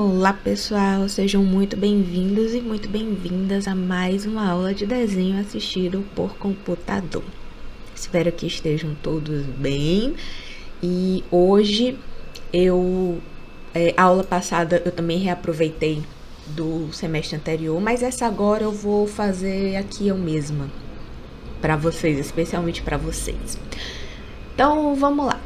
Olá pessoal, sejam muito bem-vindos e muito bem-vindas a mais uma aula de desenho assistido por computador. Espero que estejam todos bem e hoje a aula passada eu também reaproveitei do semestre anterior, mas essa agora eu vou fazer aqui eu mesma, para vocês, especialmente para vocês. Então vamos lá.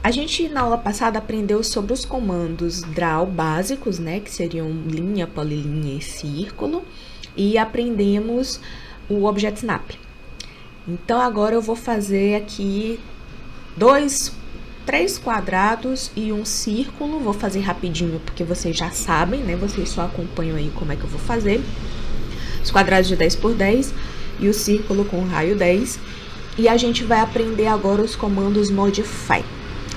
A gente na aula passada aprendeu sobre os comandos draw básicos, né, que seriam linha, polilinha e círculo, e aprendemos o Object Snap. Então agora eu vou fazer aqui três quadrados e um círculo. Vou fazer rapidinho porque vocês já sabem, né, vocês só acompanham aí como é que eu vou fazer. Os quadrados de 10 por 10 e o círculo com raio 10. E a gente vai aprender agora os comandos modify.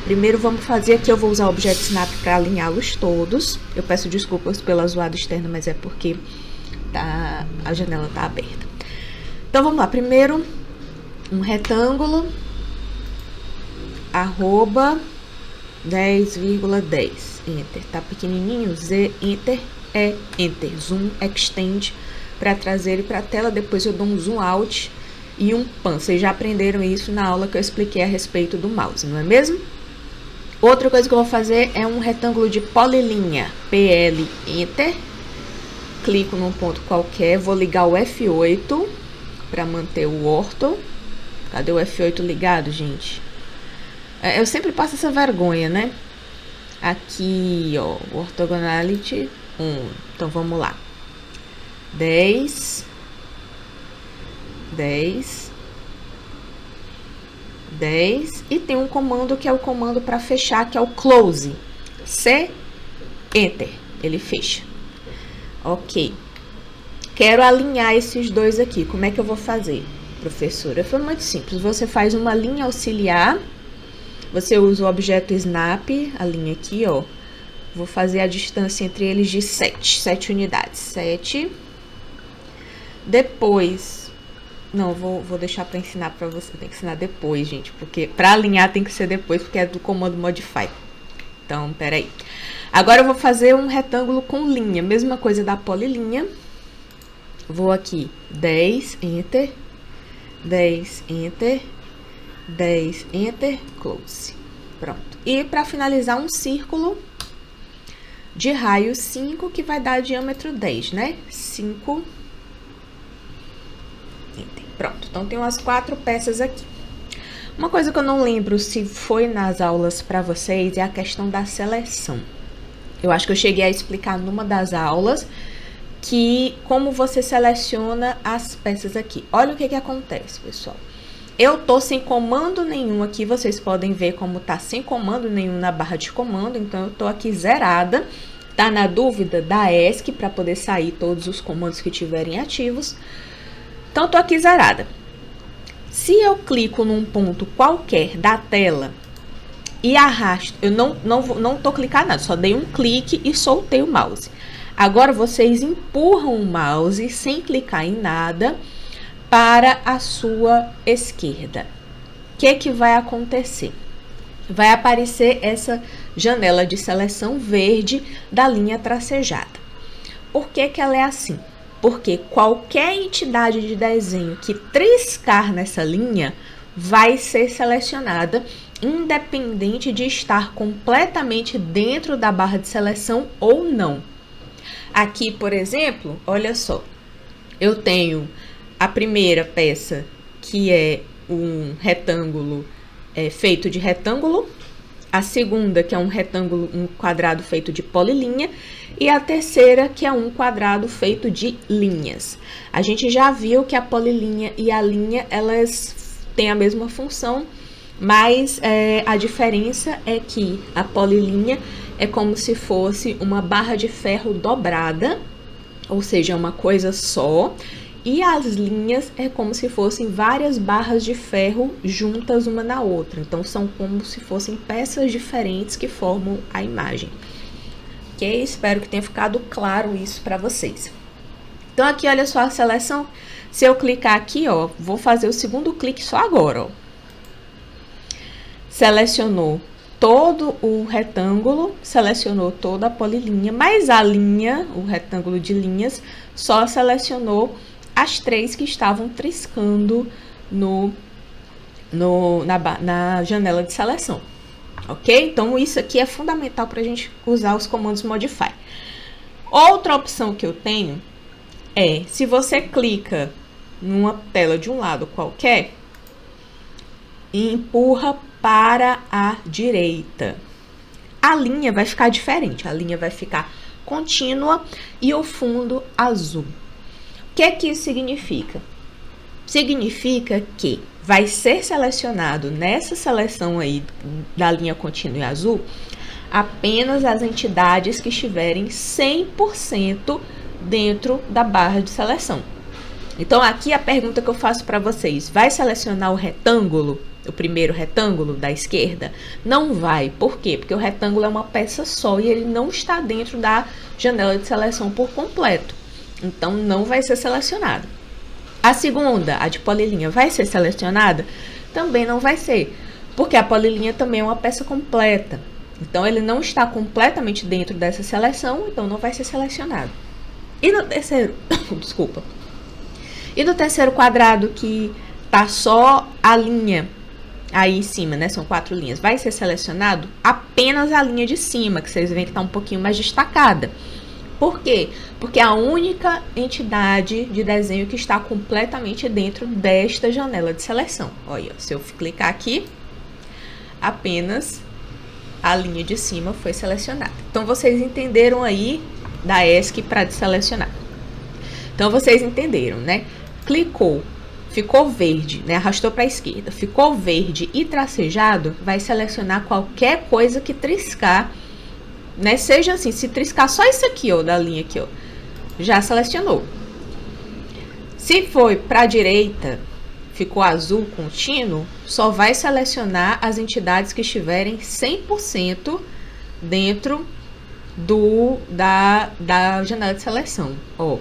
Primeiro vamos fazer aqui, eu vou usar o Object Snap para alinhá-los todos. Eu peço desculpas pela zoada externa, mas é porque a janela está aberta. Então vamos lá, primeiro um retângulo, arroba 10,10, enter, tá pequenininho, Z, enter, enter, zoom, extend, para trazer ele para a tela, depois eu dou um zoom out e um pan. Vocês já aprenderam isso na aula que eu expliquei a respeito do mouse, não é mesmo? Outra coisa que eu vou fazer é um retângulo de polilinha, PL, enter, clico num ponto qualquer, vou ligar o F8 para manter o ortho. Cadê o F8 ligado, gente? Eu sempre passo essa vergonha, né? Aqui, ó, orthogonality 1. Então vamos lá. 10, 10, 10, e tem um comando que é o comando para fechar, que é o close. C, enter, ele fecha. Ok. Quero alinhar esses dois aqui. Como é que eu vou fazer, professora? Foi muito simples. Você faz uma linha auxiliar. Você usa o objeto snap, a linha aqui, ó. Vou fazer a distância entre eles de 7 unidades. 7. Depois... Não, vou deixar para ensinar para você. Tem que ensinar depois, gente, porque para alinhar tem que ser depois, porque é do comando modify. Então, peraí. Agora eu vou fazer um retângulo com linha, mesma coisa da polilinha. Vou aqui, 10, enter, 10, enter, 10, enter, close. Pronto. E para finalizar, um círculo de raio 5, que vai dar diâmetro 10, né? 5, pronto, então tem umas 4 peças aqui. Uma coisa que eu não lembro se foi nas aulas para vocês é a questão da seleção. Eu acho que eu cheguei a explicar numa das aulas que como você seleciona as peças aqui. Olha o que acontece, pessoal. Eu tô sem comando nenhum aqui, vocês podem ver como tá sem comando nenhum na barra de comando, então eu tô aqui zerada. Tá na dúvida da ESC para poder sair todos os comandos que tiverem ativos. Então, tô aqui zerada. Se eu clico num ponto qualquer da tela e arrasto, eu não tô clicando nada, só dei um clique e soltei o mouse. Agora, vocês empurram o mouse sem clicar em nada para a sua esquerda. O que vai acontecer? Vai aparecer essa janela de seleção verde da linha tracejada. Por que ela é assim? Porque qualquer entidade de desenho que triscar nessa linha vai ser selecionada, independente de estar completamente dentro da barra de seleção ou não. Aqui, por exemplo, olha só, eu tenho a primeira peça, que é um retângulo feito de retângulo, a segunda, que é um retângulo, um quadrado feito de polilinha, e a terceira, que é um quadrado feito de linhas. A gente já viu que a polilinha e a linha, elas têm a mesma função, mas a diferença é que a polilinha é como se fosse uma barra de ferro dobrada, ou seja, uma coisa só, e as linhas é como se fossem várias barras de ferro juntas uma na outra. Então, são como se fossem peças diferentes que formam a imagem. Ok? Espero que tenha ficado claro isso para vocês. Então, aqui, olha só a seleção. Se eu clicar aqui, ó, vou fazer o segundo clique só agora, ó. Selecionou todo o retângulo, selecionou toda a polilinha, mas a linha, o retângulo de linhas, só selecionou as 3 que estavam triscando na janela de seleção, ok? Então, isso aqui é fundamental para a gente usar os comandos Modify. Outra opção que eu tenho é, se você clica numa tela de um lado qualquer, e empurra para a direita, a linha vai ficar diferente, a linha vai ficar contínua e o fundo azul. O que é que isso significa? Significa que vai ser selecionado nessa seleção aí da linha contínua e azul apenas as entidades que estiverem 100% dentro da barra de seleção. Então, aqui a pergunta que eu faço para vocês, vai selecionar o retângulo? O primeiro retângulo da esquerda? Não vai. Por quê? Porque o retângulo é uma peça só e ele não está dentro da janela de seleção por completo. Então, não vai ser selecionado. A segunda, a de polilinha, vai ser selecionada? Também não vai ser, porque a polilinha também é uma peça completa. Então, ele não está completamente dentro dessa seleção, então não vai ser selecionado. E no terceiro, desculpa. E no terceiro quadrado, que tá só a linha aí em cima, né? São 4 linhas. Vai ser selecionado apenas a linha de cima, que vocês veem que tá um pouquinho mais destacada. Por quê? Porque é a única entidade de desenho que está completamente dentro desta janela de seleção. Olha, se eu clicar aqui, apenas a linha de cima foi selecionada. Então, vocês entenderam aí da ESC para selecionar. Então, vocês entenderam, né? Clicou, ficou verde, né? Arrastou para a esquerda, ficou verde e tracejado, vai selecionar qualquer coisa que triscar, né? Seja assim, se triscar só isso aqui, ó, da linha aqui, ó, já selecionou. Se foi para a direita, ficou azul contínuo, só vai selecionar as entidades que estiverem 100% dentro da janela de seleção, ó.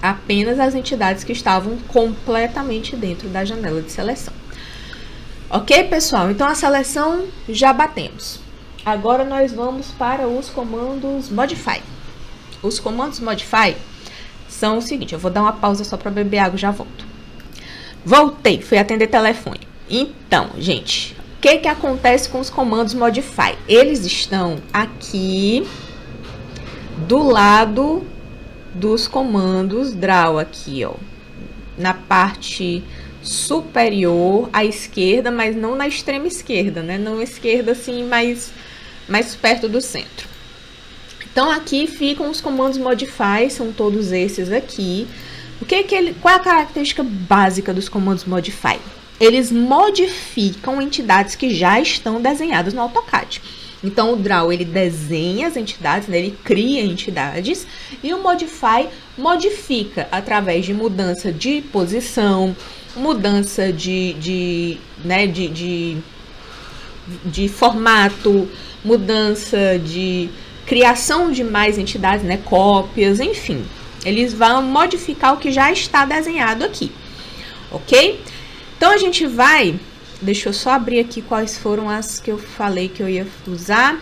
Apenas as entidades que estavam completamente dentro da janela de seleção. Ok, pessoal? Então, a seleção já batemos. Agora, nós vamos para os comandos Modify. Os comandos Modify são o seguinte, eu vou dar uma pausa só para beber água e já volto. Voltei, fui atender telefone. Então, gente, o que acontece com os comandos Modify? Eles estão aqui do lado dos comandos Draw aqui, ó, na parte superior à esquerda, mas não na extrema esquerda, né? Não esquerda assim, mais perto do centro. Então, aqui ficam os comandos Modify, são todos esses aqui. Qual é a característica básica dos comandos Modify? Eles modificam entidades que já estão desenhadas no AutoCAD. Então, o Draw, ele desenha as entidades, né? Ele cria entidades, e o Modify modifica através de mudança de posição, mudança de formato, mudança de criação de mais entidades, né? Cópias, enfim. Eles vão modificar o que já está desenhado aqui, ok? Então, a gente vai... Deixa eu só abrir aqui quais foram as que eu falei que eu ia usar.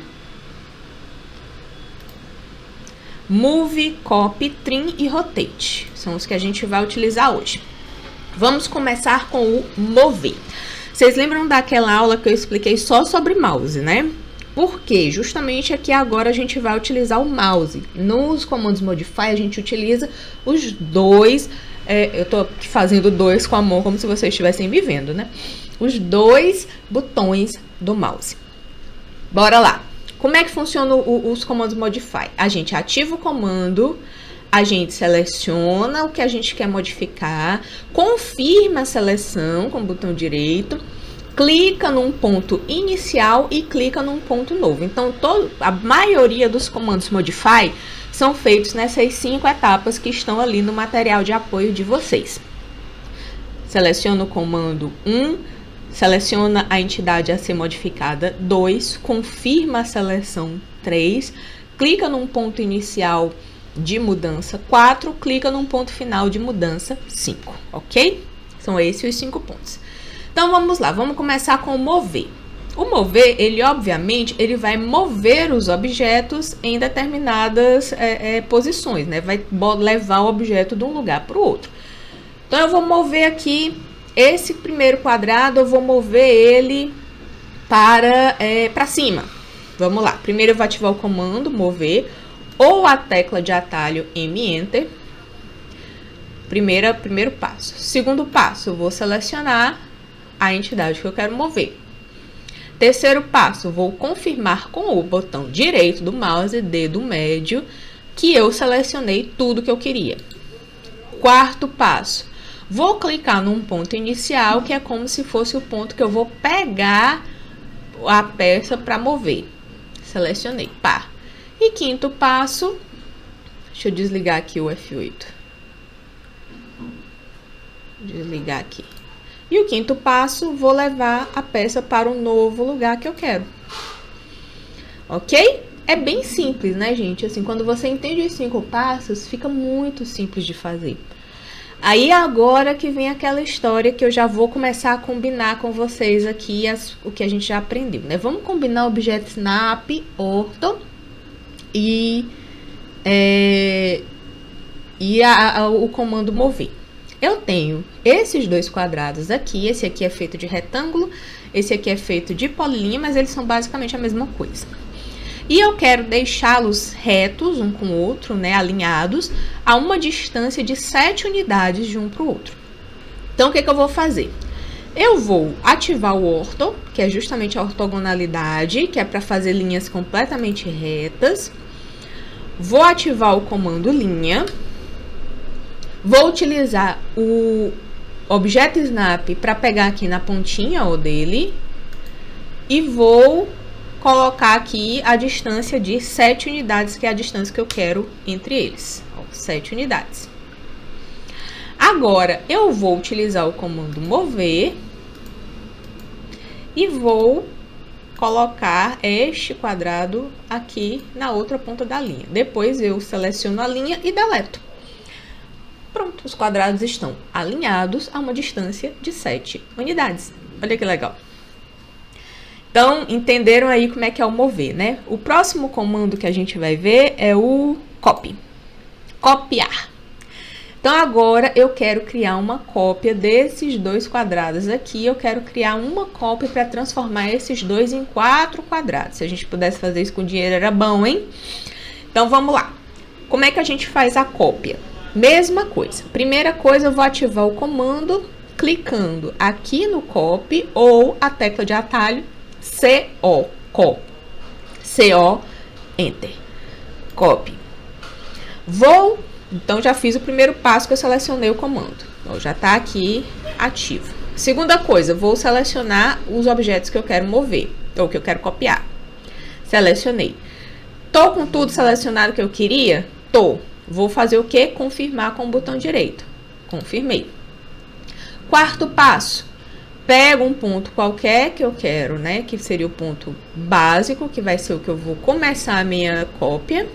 Move, Copy, Trim e Rotate. São os que a gente vai utilizar hoje. Vamos começar com o mover. Vocês lembram daquela aula que eu expliquei só sobre mouse, né? Porque justamente aqui agora a gente vai utilizar o mouse. Nos comandos Modify a gente utiliza os dois. Eu tô aqui fazendo dois com a mão como se vocês estivessem me vendo, né? Os dois botões do mouse. Bora lá. Como é que funcionam os comandos Modify? A gente ativa o comando, a gente seleciona o que a gente quer modificar, confirma a seleção com o botão direito, clica num ponto inicial e clica num ponto novo. Então, a maioria dos comandos Modify são feitos nessas 5 etapas que estão ali no material de apoio de vocês. Seleciona o comando 1, seleciona a entidade a ser modificada, 2, confirma a seleção, 3, clica num ponto inicial de mudança, 4, clica num ponto final de mudança, 5, ok? São esses os 5 pontos. Então, vamos lá, vamos começar com o mover. O mover, ele obviamente, ele vai mover os objetos em determinadas posições, né? Vai levar o objeto de um lugar para o outro. Então, eu vou mover aqui esse primeiro quadrado, eu vou mover ele para cima. Vamos lá. Primeiro eu vou ativar o comando mover ou a tecla de atalho M Enter. Primeiro passo. Segundo passo, eu vou selecionar a entidade que eu quero mover. Terceiro passo, vou confirmar com o botão direito do mouse, dedo médio, que eu selecionei tudo que eu queria. Quarto passo, vou clicar num ponto inicial, que é como se fosse o ponto que eu vou pegar a peça para mover. Selecionei, pá. E quinto passo, deixa eu desligar aqui o F8. Desligar aqui. E o quinto passo, vou levar a peça para um novo lugar que eu quero. Ok? É bem simples, né, gente? Assim, quando você entende os 5 passos, fica muito simples de fazer. Aí agora que vem aquela história que eu já vou começar a combinar com vocês aqui o que a gente já aprendeu, né? Vamos combinar objeto snap, ortho e o comando mover. Eu tenho esses dois quadrados aqui, esse aqui é feito de retângulo, esse aqui é feito de polilinha, mas eles são basicamente a mesma coisa. E eu quero deixá-los retos, um com o outro, né, alinhados, a uma distância de 7 unidades de um para o outro. Então, o que eu vou fazer? Eu vou ativar o ortho, que é justamente a ortogonalidade, que é para fazer linhas completamente retas. Vou ativar o comando linha. Vou utilizar o objeto snap para pegar aqui na pontinha dele e vou colocar aqui a distância de 7 unidades, que é a distância que eu quero entre eles. 7 unidades. Agora, eu vou utilizar o comando mover e vou colocar este quadrado aqui na outra ponta da linha. Depois eu seleciono a linha e deleto. Pronto, os quadrados estão alinhados a uma distância de 7 unidades. Olha que legal. Então, entenderam aí como é que é o mover, né? O próximo comando que a gente vai ver é o copy. Copiar. Então, agora eu quero criar uma cópia desses dois quadrados aqui. Eu quero criar uma cópia para transformar esses dois em 4 quadrados. Se a gente pudesse fazer isso com dinheiro, era bom, hein? Então, vamos lá. Como é que a gente faz a cópia? Mesma coisa. Primeira coisa, eu vou ativar o comando clicando aqui no copy ou a tecla de atalho CO, Enter. Copy. Então, já fiz o primeiro passo que eu selecionei o comando. Então, já está aqui ativo. Segunda coisa, vou selecionar os objetos que eu quero mover, ou que eu quero copiar. Selecionei. Tô com tudo selecionado que eu queria? Tô. Vou fazer o quê? Confirmar com o botão direito. Confirmei. Quarto passo. Pego um ponto qualquer que eu quero, né? Que seria o ponto básico, que vai ser o que eu vou começar a minha cópia.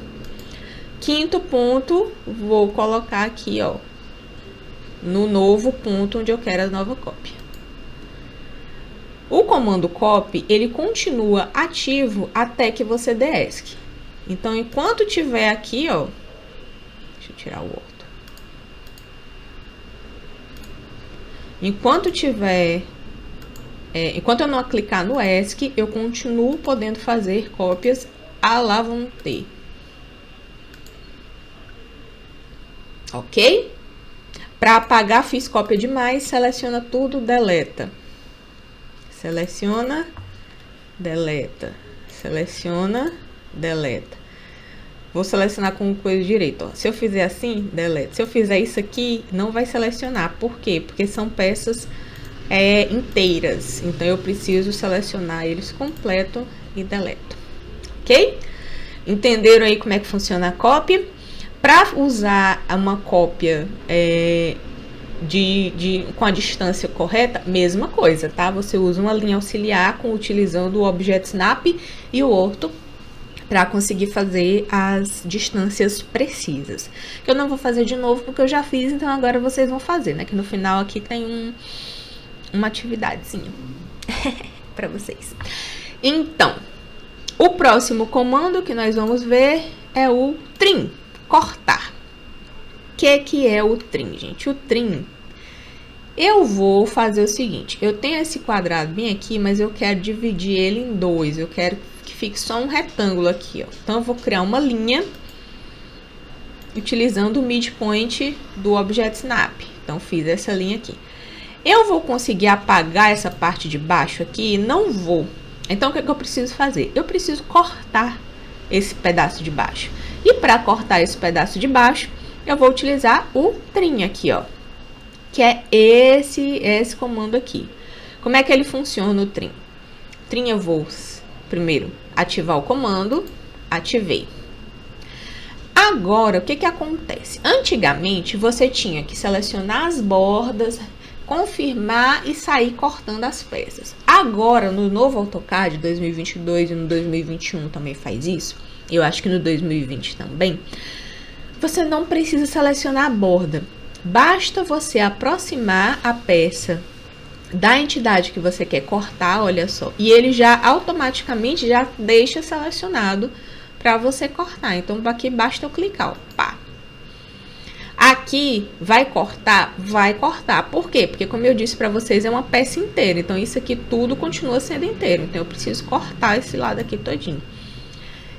Quinto ponto, vou colocar aqui, ó, no novo ponto onde eu quero a nova cópia. O comando copy, ele continua ativo até que você dê ESC. Então, enquanto tiver aqui, ó, deixa eu tirar o ortho. Enquanto eu não clicar no ESC, eu continuo podendo fazer cópias à la vontade. Ok? Para apagar, fiz cópia demais, seleciona tudo, deleta. Seleciona, deleta. Seleciona, deleta. Vou selecionar com coisa direita, ó. Se eu fizer assim, deleta. Se eu fizer isso aqui, não vai selecionar. Por quê? Porque são peças inteiras. Então, eu preciso selecionar eles completo e deleto. Ok? Entenderam aí como é que funciona a cópia? Para usar uma cópia com a distância correta, mesma coisa, tá? Você usa uma linha auxiliar utilizando o objeto snap e o ortho para conseguir fazer as distâncias precisas. Eu não vou fazer de novo porque eu já fiz, então agora vocês vão fazer, né? Que no final aqui tem uma atividadezinha. para vocês. Então, o próximo comando que nós vamos ver é o trim, cortar. O que é o trim, gente? O trim, eu vou fazer o seguinte, eu tenho esse quadrado bem aqui, mas eu quero dividir ele em dois, eu quero que fique só um retângulo aqui, ó. Então, eu vou criar uma linha utilizando o midpoint do Object Snap. Então, fiz essa linha aqui. Eu vou conseguir apagar essa parte de baixo aqui? Não vou. Então, o que eu preciso fazer? Eu preciso cortar esse pedaço de baixo. E para cortar esse pedaço de baixo, eu vou utilizar o trim aqui, ó. Que é esse comando aqui. Como é que ele funciona, o trim? Trim, eu vou primeiro ativar o comando, ativei. Agora, o que acontece? Antigamente, você tinha que selecionar as bordas, confirmar e sair cortando as peças. Agora, no novo AutoCAD 2022 e no 2021 também faz isso, eu acho que no 2020 também, você não precisa selecionar a borda. Basta você aproximar a peça da entidade que você quer cortar, olha só, e ele já automaticamente já deixa selecionado para você cortar. Então, aqui basta eu clicar, ó, pá. Aqui vai cortar? Vai cortar. Por quê? Porque, como eu disse para vocês, é uma peça inteira. Então, isso aqui tudo continua sendo inteiro. Então, eu preciso cortar esse lado aqui todinho.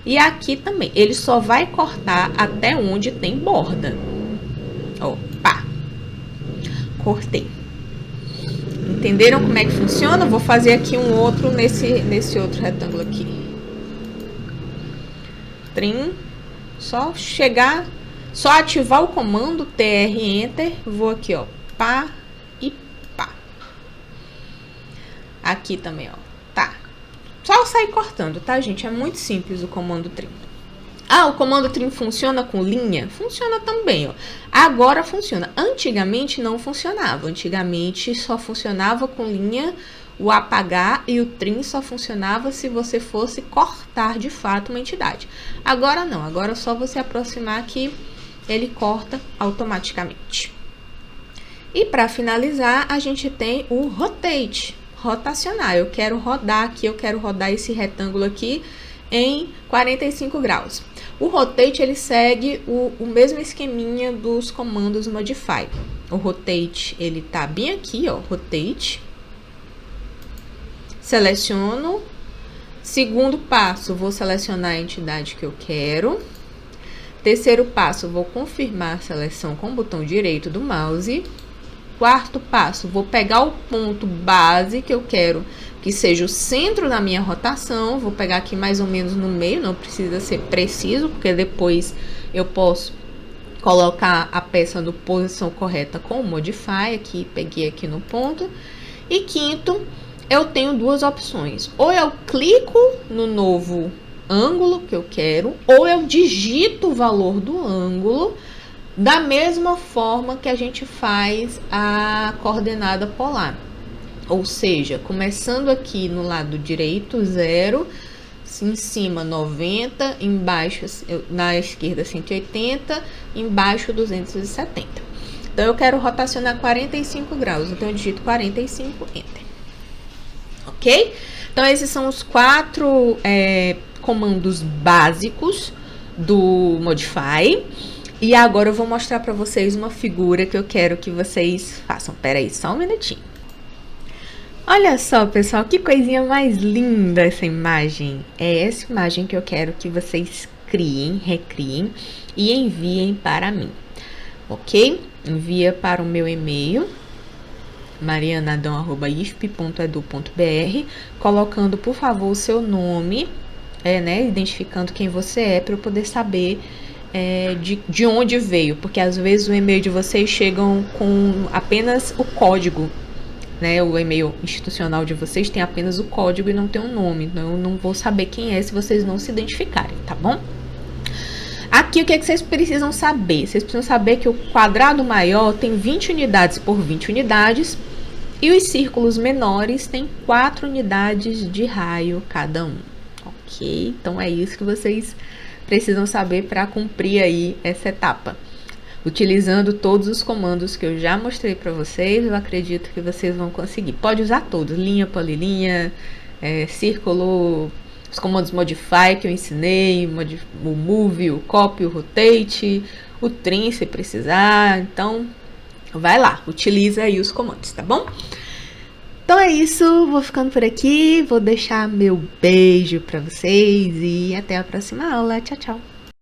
E aqui também, ele só vai cortar até onde tem borda. Ó, pá. Cortei. Entenderam como é que funciona? Vou fazer aqui um outro nesse outro retângulo aqui. Trim, só chegar, só ativar o comando TR Enter, vou aqui, ó, pá e pá. Aqui também, ó, tá. Só sair cortando, tá, gente? É muito simples o comando trim. Ah, o comando trim funciona com linha? Funciona também, ó. Agora funciona. Antigamente não funcionava. Antigamente só funcionava com linha, o apagar, e o trim só funcionava se você fosse cortar de fato uma entidade. Agora não. Agora é só você aproximar que ele corta automaticamente. E para finalizar, a gente tem o rotate, rotacionar. Eu quero rodar aqui, eu quero rodar esse retângulo aqui em 45 graus. O rotate, ele segue o mesmo esqueminha dos comandos modify. O rotate, ele tá bem aqui, ó, rotate. Seleciono. Segundo passo, vou selecionar a entidade que eu quero. Terceiro passo, vou confirmar a seleção com o botão direito do mouse. Quarto passo, vou pegar o ponto base que eu quero que seja o centro da minha rotação. Vou pegar aqui mais ou menos no meio, não precisa ser preciso, porque depois eu posso colocar a peça na posição correta com o Modify. Aqui, peguei aqui no ponto. E quinto, eu tenho duas opções. Ou eu clico no novo ângulo que eu quero, ou eu digito o valor do ângulo da mesma forma que a gente faz a coordenada polar. Ou seja, começando aqui no lado direito, 0, em cima 90, embaixo, na esquerda 180, embaixo 270. Então, eu quero rotacionar 45 graus, então eu digito 45, Enter. Ok? Então, esses são os 4 comandos básicos do Modify. E agora eu vou mostrar para vocês uma figura que eu quero que vocês façam. Pera aí, só um minutinho. Olha só, pessoal, que coisinha mais linda essa imagem. É essa imagem que eu quero que vocês criem, recriem e enviem para mim, ok? Envia para o meu e-mail, marianadão@ifp.edu.br, colocando, por favor, o seu nome, identificando quem você é, para eu poder saber de onde veio, porque às vezes o e-mail de vocês chegam com apenas o código, né? O e-mail institucional de vocês tem apenas o código e não tem um nome, então eu não vou saber quem é se vocês não se identificarem, tá bom? Aqui, o que é que vocês precisam saber? Vocês precisam saber que o quadrado maior tem 20 unidades por 20 unidades e os círculos menores têm 4 unidades de raio cada um, ok? Então, é isso que vocês precisam saber para cumprir aí essa etapa. Utilizando todos os comandos que eu já mostrei para vocês, eu acredito que vocês vão conseguir. Pode usar todos, linha, polilinha, círculo, os comandos modify que eu ensinei, o move, o copy, o rotate, o trim se precisar. Então vai lá, utiliza aí os comandos, tá bom? Então é isso, vou ficando por aqui, vou deixar meu beijo pra vocês e até a próxima aula. Tchau, tchau!